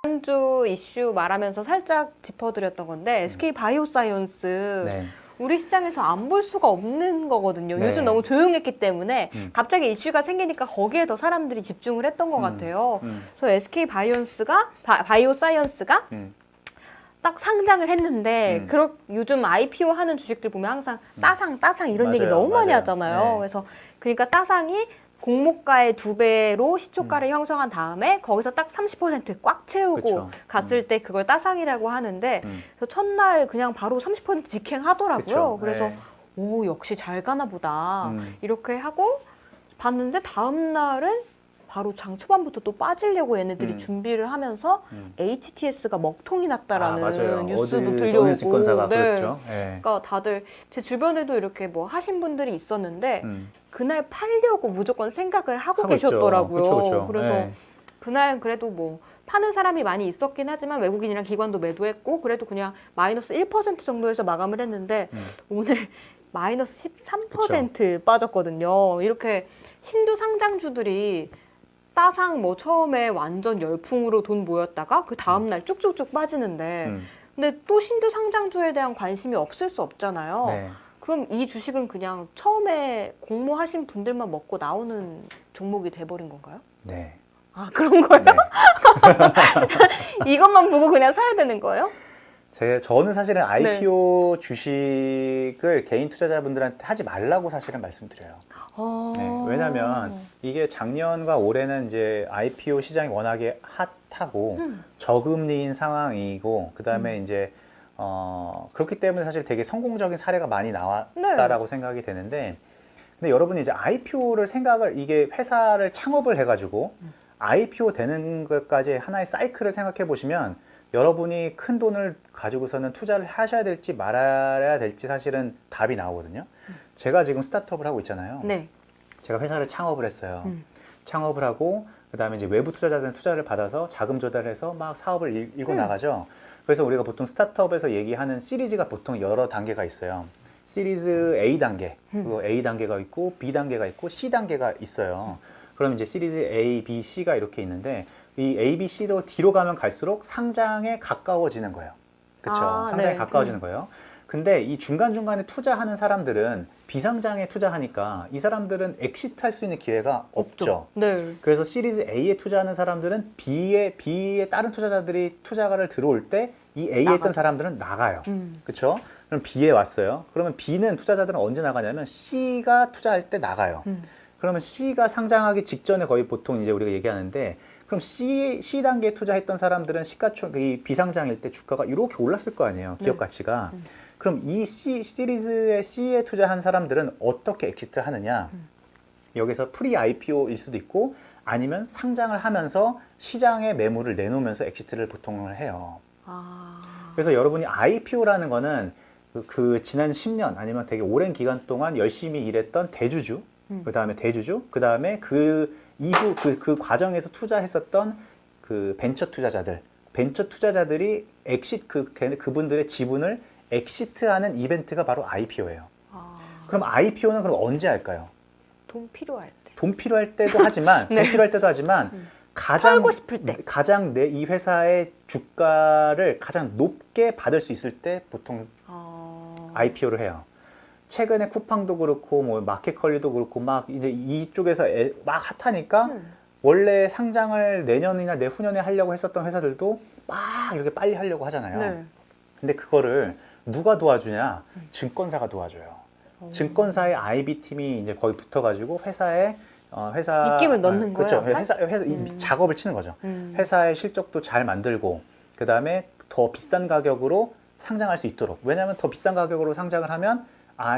지난주 이슈 말하면서 살짝 짚어드렸던 건데 SK 바이오사이언스 네. 우리 시장에서 안 볼 수가 없는 거거든요. 네. 요즘 너무 조용했기 때문에 갑자기 이슈가 생기니까 거기에 더 사람들이 집중을 했던 것 같아요. 그래서 SK 바이오사이언스가 딱 상장을 했는데 요즘 IPO 하는 주식들 보면 항상 따상 이런 맞아요, 얘기 너무 많이 맞아요. 하잖아요. 네. 그래서 그러니까 따상이 공모가의 2배로 시초가를 형성한 다음에 거기서 딱 30%꽉 채우고 그쵸. 갔을 때 그걸 따상이라고 하는데 그래서 첫날 그냥 바로 30% 직행하더라고요. 그쵸. 그래서 네. 오 역시 잘 가나 보다 이렇게 하고 봤는데 다음 날은 바로 장 초반부터 또 빠지려고 얘네들이 준비를 하면서 HTS가 먹통이 났다라는 맞아요. 뉴스도 어느 들려오고 증권사가 네. 그랬죠. 네. 그러니까 다들 제 주변에도 이렇게 뭐 하신 분들이 있었는데 음. 그날 팔려고 무조건 생각을 하고 하고 있죠. 계셨더라고요. 그쵸. 그래서 네. 그날 그래도 뭐 파는 사람이 많이 있었긴 하지만 외국인이랑 기관도 매도했고 그래도 그냥 마이너스 1% 정도에서 마감을 했는데 오늘 마이너스 13% 빠졌거든요. 이렇게 신규 상장주들이 따상 뭐 처음에 완전 열풍으로 돈 모였다가 그 다음날 쭉쭉쭉 빠지는데 근데 또 신규 상장주에 대한 관심이 없을 수 없잖아요. 네. 그럼 이 주식은 그냥 처음에 공모하신 분들만 먹고 나오는 종목이 돼버린 건가요? 네. 아 그런 거예요? 네. 이것만 보고 그냥 사야 되는 거예요? 저는 사실은 IPO 주식을 개인 투자자분들한테 하지 말라고 사실은 말씀드려요. 네, 왜냐면 이게 작년과 올해는 이제 IPO 시장이 워낙에 핫하고 저금리인 상황이고 그다음에 이제 그렇기 때문에 사실 되게 성공적인 사례가 많이 나왔다라고 생각이 되는데 근데 여러분이 이제 IPO를 이게 회사를 창업을 해가지고 IPO 되는 것까지 하나의 사이클을 생각해 보시면 여러분이 큰 돈을 가지고서는 투자를 하셔야 될지 말아야 될지 사실은 답이 나오거든요. 제가 지금 스타트업을 하고 있잖아요. 네. 제가 회사를 창업을 했어요. 창업을 하고 그다음에 이제 외부 투자자들은 투자를 받아서 자금 조달해서 막 사업을 일궈 나가죠. 그래서 우리가 보통 스타트업에서 얘기하는 시리즈가 보통 여러 단계가 있어요. 시리즈 A 단계, 그리고 A 단계가 있고 B 단계가 있고 C 단계가 있어요. 그럼 이제 시리즈 A, B, C가 이렇게 있는데 이 A, B, C로 뒤로 가면 갈수록 상장에 가까워지는 거예요. 그렇죠? 상장에 네. 가까워지는 거예요. 근데 이 중간중간에 투자하는 사람들은 비상장에 투자하니까 이 사람들은 엑시트할 수 있는 기회가 없죠. 네. 그래서 시리즈 A에 투자하는 사람들은 B에 다른 투자자들이 투자가를 들어올 때 이 A에 했던 사람들은 나가요. 그렇죠? 그럼 B에 왔어요. 그러면 B는 투자자들은 언제 나가냐면 C가 투자할 때 나가요. 그러면 C가 상장하기 직전에 거의 보통 이제 우리가 얘기하는데 그럼 C 단계에 투자했던 사람들은 이 비상장일 때 주가가 이렇게 올랐을 거 아니에요. 기업 가치가. 그럼 이 시리즈의 C에 투자한 사람들은 어떻게 엑시트를 하느냐? 여기서 프리 IPO일 수도 있고 아니면 상장을 하면서 시장에 매물을 내놓으면서 엑시트를 보통 해요. 그래서 여러분이 IPO라는 거는 그 지난 10년 아니면 되게 오랜 기간 동안 열심히 일했던 대주주, 그다음에 그 이후 그 과정에서 투자했었던 그 벤처 투자자들이 그분들의 지분을 엑시트하는 이벤트가 바로 IPO예요. 그럼 IPO는 그럼 언제 할까요? 돈 필요할 때. 돈 필요할 때도 하지만 네. 돈 필요할 때도 하지만 털고 싶을 때. 가장 이 회사의 주가를 가장 높게 받을 수 있을 때 보통 IPO를 해요. 최근에 쿠팡도 그렇고 뭐 마켓컬리도 그렇고 막 이제 이쪽에서 막 핫하니까 원래 상장을 내년이나 내후년에 하려고 했었던 회사들도 막 이렇게 빨리 하려고 하잖아요. 네. 근데 그거를 누가 도와주냐? 증권사가 도와줘요. 증권사의 IB 팀이 이제 거기 붙어가지고 회사 입김을 넣는 그렇죠. 거예요? 회사 이 작업을 치는 거죠. 회사의 실적도 잘 만들고 그 다음에 더 비싼 가격으로 상장할 수 있도록. 왜냐하면 더 비싼 가격으로 상장을 하면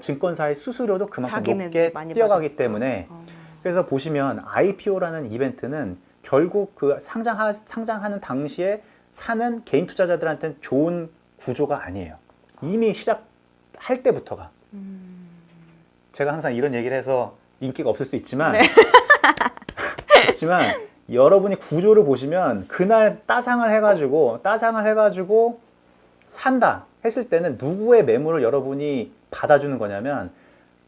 증권사의 수수료도 그만큼 높게 뛰어가기 때문에. 그래서 보시면 IPO라는 이벤트는 결국 그 상장하는 당시에 사는 개인 투자자들한테는 좋은 구조가 아니에요. 이미 시작할 때부터가. 제가 항상 이런 얘기를 해서 인기가 없을 수 있지만 그렇지만 여러분이 구조를 보시면 그날 따상을 해가지고 산다 했을 때는 누구의 매물을 여러분이 받아주는 거냐면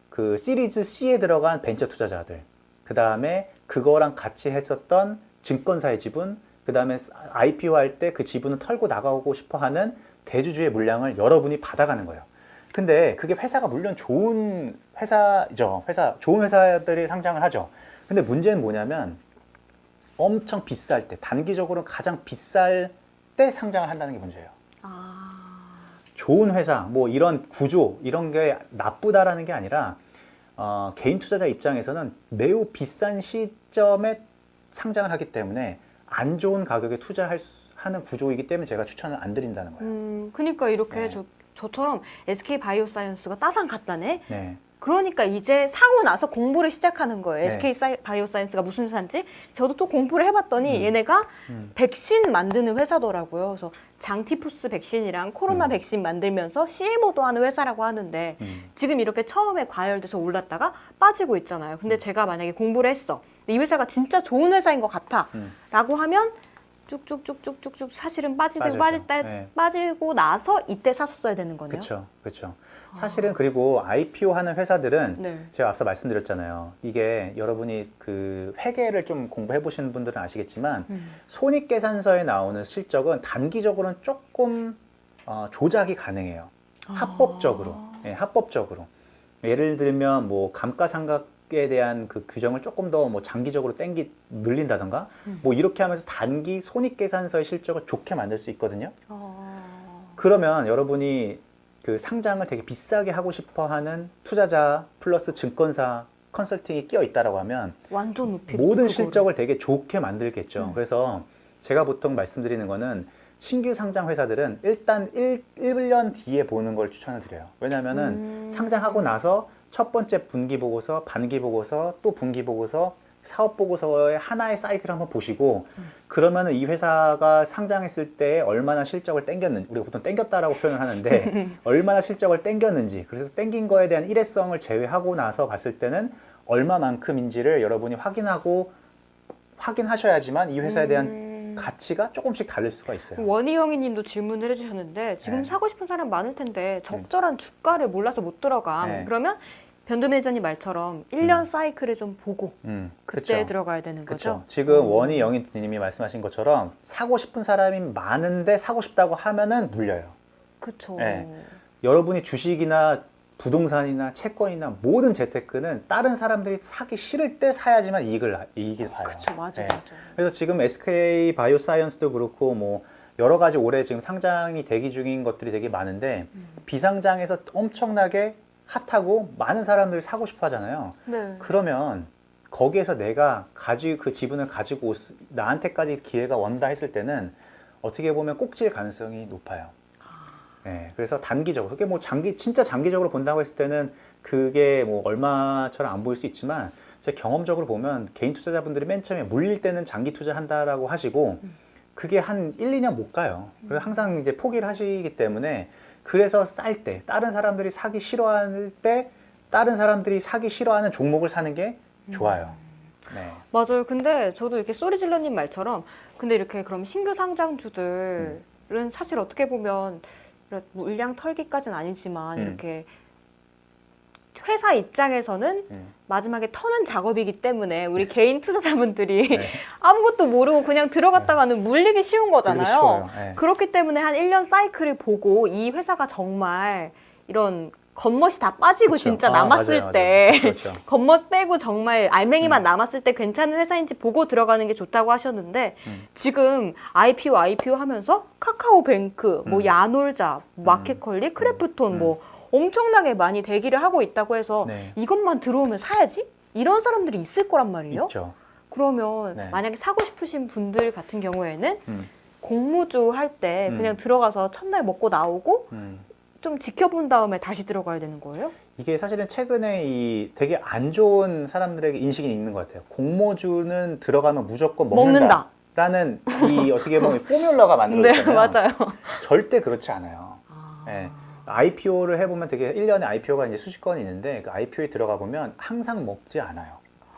그 시리즈 C에 들어간 벤처 투자자들, 그 다음에 그거랑 같이 했었던 증권사의 지분, 그 그다음에 IPO 할 때 그 지분을 털고 나가고 싶어 하는 대주주의 물량을 여러분이 받아가는 거예요. 근데 그게 회사가 물론 좋은 회사죠. 좋은 회사들이 상장을 하죠. 근데 문제는 뭐냐면 엄청 비쌀 때, 단기적으로 가장 비쌀 때 상장을 한다는 게 문제예요. 좋은 회사, 뭐 이런 구조, 이런 게 나쁘다라는 게 아니라 개인 투자자 입장에서는 매우 비싼 시점에 상장을 하기 때문에 안 좋은 가격에 하는 구조이기 때문에 제가 추천을 안 드린다는 거예요. 그러니까 이렇게 네. 저처럼 SK 바이오사이언스가 따상 갔다네. 네. 그러니까 이제 사고 나서 공부를 시작하는 거예요. 네. SK 바이오사이언스가 무슨 회사인지 저도 또 공부를 해봤더니 얘네가 음. 백신 만드는 회사더라고요. 그래서 장티푸스 백신이랑 코로나 백신 만들면서 CMO도 하는 회사라고 하는데 지금 이렇게 처음에 과열돼서 올랐다가 빠지고 있잖아요. 근데 제가 만약에 공부를 했어. 이 회사가 진짜 좋은 회사인 것 같아. 라고 하면 쭉쭉쭉쭉쭉쭉 사실은 빠지죠. 네. 빠지고 나서 이때 샀었어야 되는 거네요. 그렇죠. 그렇죠. 사실은 그리고 IPO 하는 회사들은 네. 제가 앞서 말씀드렸잖아요. 이게 여러분이 그 회계를 좀 공부해 보시는 분들은 아시겠지만 손익계산서에 나오는 실적은 단기적으로는 조금 조작이 가능해요. 합법적으로. 예, 합법적으로. 예를 들면 뭐 감가상각에 대한 그 규정을 조금 더 뭐 장기적으로 늘린다던가 뭐 이렇게 하면서 단기 손익계산서의 실적을 좋게 만들 수 있거든요. 그러면 여러분이 그 상장을 되게 비싸게 하고 싶어 하는 투자자 플러스 증권사 컨설팅이 끼어 있다라고 하면 완전 높이 모든 실적을 되게 좋게 만들겠죠. 그래서 제가 보통 말씀드리는 거는 신규 상장 회사들은 일단 1년 뒤에 보는 걸 추천을 드려요. 왜냐하면은 상장하고 나서 첫 번째 분기 보고서, 반기 보고서, 또 분기 보고서, 사업 보고서의 하나의 사이클을 한번 보시고 그러면은 이 회사가 상장했을 때 얼마나 실적을 땡겼는지, 우리가 보통 땡겼다라고 표현을 하는데 얼마나 실적을 땡겼는지, 그래서 땡긴 거에 대한 일회성을 제외하고 나서 봤을 때는 얼마만큼인지를 여러분이 확인하셔야지만 이 회사에 대한 가치가 조금씩 다를 수가 있어요. 원희영이 님도 질문을 해주셨는데 지금 네. 사고 싶은 사람 많을 텐데 적절한 주가를 몰라서 못 들어감. 네. 그러면 변두 매니저님 말처럼 1년 사이클을 좀 보고 그때 그쵸. 들어가야 되는 거죠? 그렇죠. 지금 원희영희 님이 말씀하신 것처럼 사고 싶은 사람이 많은데 사고 싶다고 하면은 물려요. 그렇죠. 네. 여러분이 주식이나 부동산이나 채권이나 모든 재테크는 다른 사람들이 사기 싫을 때 사야지만 이익을 봐요. 그렇죠. 맞아, 네. 맞아. 그래서 지금 SK 바이오사이언스도 그렇고 뭐 여러 가지 올해 지금 상장이 대기 중인 것들이 되게 많은데 비상장에서 엄청나게 핫하고 많은 사람들이 사고 싶어 하잖아요. 네. 그러면 거기에서 내가 그 지분을 가지고 나한테까지 기회가 온다 했을 때는 어떻게 보면 꼭질 가능성이 높아요. 네, 그래서 단기적으로, 그게 뭐 진짜 장기적으로 본다고 했을 때는 그게 뭐 얼마처럼 안 보일 수 있지만 제 경험적으로 보면 개인 투자자분들이 맨 처음에 물릴 때는 장기 투자한다라고 하시고 그게 한 1, 2년 못 가요. 그래서 항상 이제 포기를 하시기 때문에 그래서 쌀 때, 다른 사람들이 사기 싫어할 때, 다른 사람들이 사기 싫어하는 종목을 사는 게 좋아요. 네. 맞아요. 근데 저도 이렇게 소리질러님 말처럼 근데 이렇게 그럼 신규 상장주들은 사실 어떻게 보면 물량 털기까지는 아니지만 이렇게 회사 입장에서는 마지막에 터는 작업이기 때문에 우리 개인 투자자분들이 네. 아무것도 모르고 그냥 들어갔다가는 물리기 쉬운 거잖아요. 물리기 쉬워요. 네. 그렇기 때문에 한 1년 사이클을 보고 이 회사가 정말 이런 겉멋이 다 빠지고 그쵸. 진짜 아, 남았을 맞아요, 때 맞아요. 그렇죠. 겉멋 빼고 정말 알맹이만 남았을 때 괜찮은 회사인지 보고 들어가는 게 좋다고 하셨는데 지금 IPO 하면서 카카오뱅크, 뭐 야놀자, 마켓컬리, 크래프톤 뭐 엄청나게 많이 대기를 하고 있다고 해서 네. 이것만 들어오면 사야지? 이런 사람들이 있을 거란 말이에요. 있죠. 그러면 네. 만약에 사고 싶으신 분들 같은 경우에는 음. 공모주 할 때 그냥 들어가서 첫날 먹고 나오고 좀 지켜본 다음에 다시 들어가야 되는 거예요? 이게 사실은 최근에 이 되게 안 좋은 사람들에게 인식이 있는 것 같아요. 공모주는 들어가면 무조건 먹는다. 라는 이 어떻게 보면 포뮬러가 만들어졌잖아요. 네, 맞아요. 절대 그렇지 않아요. 네. IPO를 해보면 되게 1년에 IPO가 이제 수십 건이 있는데 그 IPO에 들어가 보면 항상 먹지 않아요.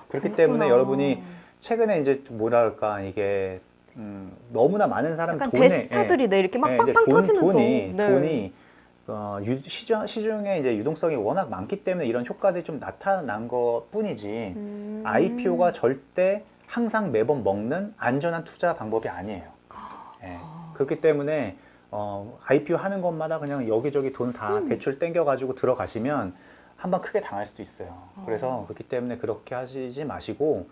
그렇기 때문에 여러분이 최근에 이제 뭐랄까 이게 너무나 많은 사람 약간 돈에 대스타들이 네, 이렇게 막 네, 빵빵 터지면서 돈이 시중에 이제 유동성이 워낙 많기 때문에 이런 효과들이 좀 나타난 것 뿐이지 IPO가 절대 항상 매번 먹는 안전한 투자 방법이 아니에요. 예. 그렇기 때문에 IPO 하는 것마다 그냥 여기저기 돈 다 대출 땡겨가지고 들어가시면 한번 크게 당할 수도 있어요. 그래서 그렇기 때문에 그렇게 하시지 마시고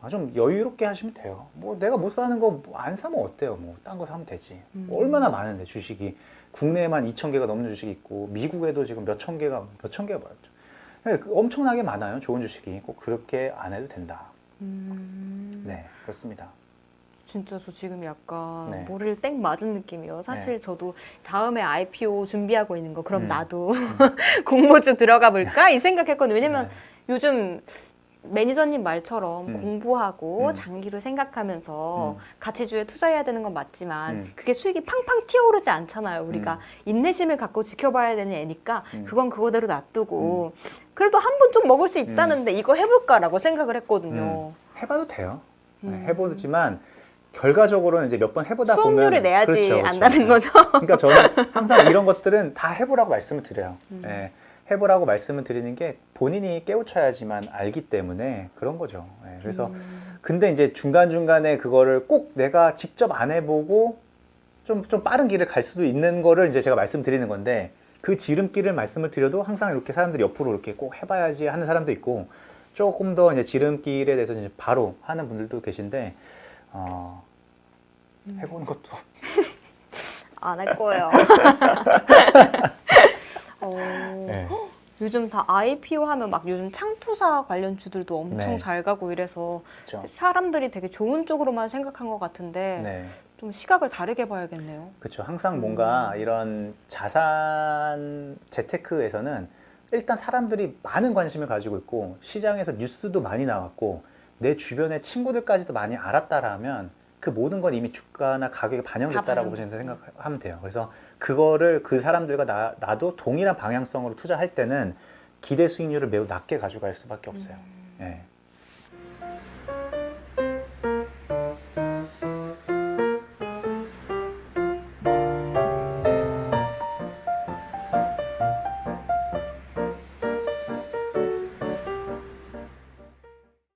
좀 여유롭게 하시면 돼요. 뭐 내가 못 사는 거 안 사면 어때요? 뭐 딴 거 사면 되지. 얼마나 많은데 주식이 국내에만 2,000개가 넘는 주식이 있고 미국에도 지금 몇천 개가 뭐였죠? 엄청나게 많아요. 좋은 주식이 꼭 그렇게 안 해도 된다. 네, 그렇습니다. 진짜 저 지금 약간 네. 머리를 땡 맞은 느낌이에요. 사실 저도 다음에 IPO 준비하고 있는 거 그럼 나도 공모주 들어가 볼까 이 생각했거든요. 왜냐면 요즘 매니저님 말처럼 공부하고 장기로 생각하면서 가치주에 투자해야 되는 건 맞지만 그게 수익이 팡팡 튀어오르지 않잖아요. 우리가 인내심을 갖고 지켜봐야 되는 애니까 그건 그거대로 놔두고 그래도 한 번 좀 먹을 수 있다는데 이거 해볼까라고 생각을 했거든요. 해봐도 돼요. 네, 해보지만 결과적으로는 이제 몇 번 해보다 보면 수업료를 내야지 그렇죠, 그렇죠. 안다는 거죠. 그러니까 저는 항상 이런 것들은 다 해보라고 말씀을 드려요. 예, 해보라고 말씀을 드리는 게 본인이 깨우쳐야지만 알기 때문에 그런 거죠. 예, 그래서 근데 이제 중간중간에 그거를 꼭 내가 직접 안 해보고 좀 빠른 길을 갈 수도 있는 거를 이제 제가 말씀드리는 건데 그 지름길을 말씀을 드려도 항상 이렇게 사람들이 옆으로 이렇게 꼭 해봐야지 하는 사람도 있고 조금 더 이제 지름길에 대해서 이제 바로 하는 분들도 계신데 해보는 것도 안 할 거예요. 네. 요즘 다 IPO 하면 막 요즘 창투사 관련 주들도 엄청 네. 잘 가고 이래서 그렇죠. 사람들이 되게 좋은 쪽으로만 생각한 것 같은데 네. 좀 시각을 다르게 봐야겠네요. 그렇죠. 항상 뭔가 이런 자산 재테크에서는 일단 사람들이 많은 관심을 가지고 있고 시장에서 뉴스도 많이 나왔고 내 주변의 친구들까지도 많이 알았다라면 그 모든 건 이미 주가나 가격에 반영됐다라고 보시면 생각하면 돼요. 그래서 그거를 그 사람들과 나도 동일한 방향성으로 투자할 때는 기대 수익률을 매우 낮게 가져갈 수밖에 없어요. 예.